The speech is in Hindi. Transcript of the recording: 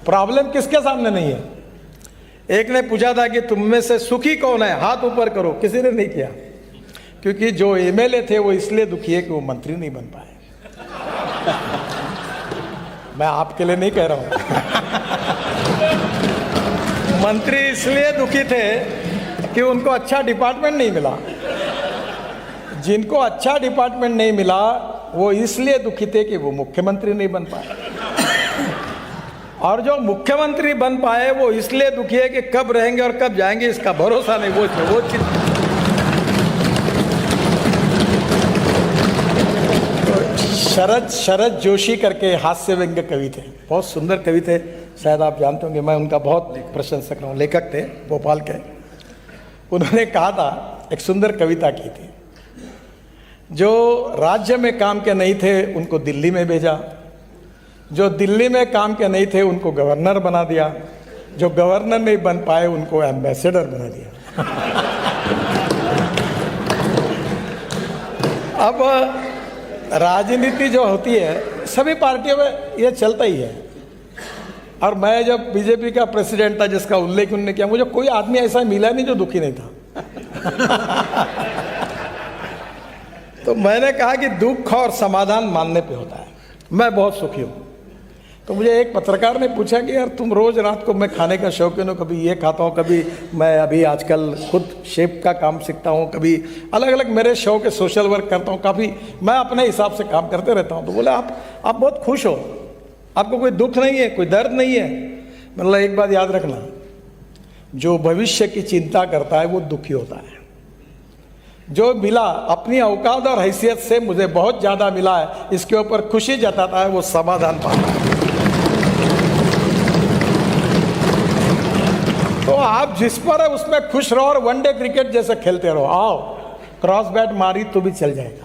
प्रॉब्लम किसके सामने नहीं है? एक ने पूछा था कि तुम में से सुखी कौन है, हाथ ऊपर करो, किसी ने नहीं किया, क्योंकि जो एमएलए थे वो इसलिए दुखी है कि वो मंत्री नहीं बन पाए। मैं आपके लिए नहीं कह रहा हूं। मंत्री इसलिए दुखी थे कि उनको अच्छा डिपार्टमेंट नहीं मिला। जिनको अच्छा डिपार्टमेंट नहीं मिला वो इसलिए दुखी थे कि वो मुख्यमंत्री नहीं बन पाए, और जो मुख्यमंत्री बन पाए वो इसलिए दुखी है कि कब रहेंगे और कब जाएंगे इसका भरोसा नहीं। वो चीज शरद जोशी करके हास्य व्यंग्य कवि थे, बहुत सुंदर कवि थे, शायद आप जानते होंगे। मैं उनका बहुत प्रशंसक रहा हूँ, लेखक थे भोपाल के। उन्होंने कहा था, एक सुंदर कविता की थी, जो राज्य में काम के नहीं थे उनको दिल्ली में भेजा, जो दिल्ली में काम के नहीं थे उनको गवर्नर बना दिया, जो गवर्नर नहीं बन पाए उनको एम्बेसडर बना दिया। अब राजनीति जो होती है सभी पार्टियों में ये चलता ही है। और मैं जब बीजेपी का प्रेसिडेंट था, जिसका उल्लेख उन्होंने किया, मुझे कोई आदमी ऐसा मिला नहीं जो दुखी नहीं था। तो मैंने कहा कि दुख और समाधान मानने पे होता है। मैं बहुत सुखी हूँ। तो मुझे एक पत्रकार ने पूछा कि यार तुम रोज रात को, मैं खाने का शौकीन हूँ, कभी ये खाता हूँ, कभी मैं अभी आजकल खुद शेफ का काम सीखता हूँ, कभी अलग अलग मेरे शौक है, सोशल वर्क करता हूँ, काफ़ी मैं अपने हिसाब से काम करते रहता हूँ। तो बोले आप बहुत खुश हो, आपको कोई दुख नहीं है, कोई दर्द नहीं है। मतलब एक बात याद रखना, जो भविष्य की चिंता करता है वो दुखी होता है। जो मिला अपनी औकात और हैसियत से मुझे बहुत ज़्यादा मिला है, इसके ऊपर खुशी जताता है, वो समाधान पाता है। तो आप जिस पर है उसमें खुश रहो और वनडे क्रिकेट जैसे खेलते रहो। आओ क्रॉस बैट मारी तो भी चल जाएगा।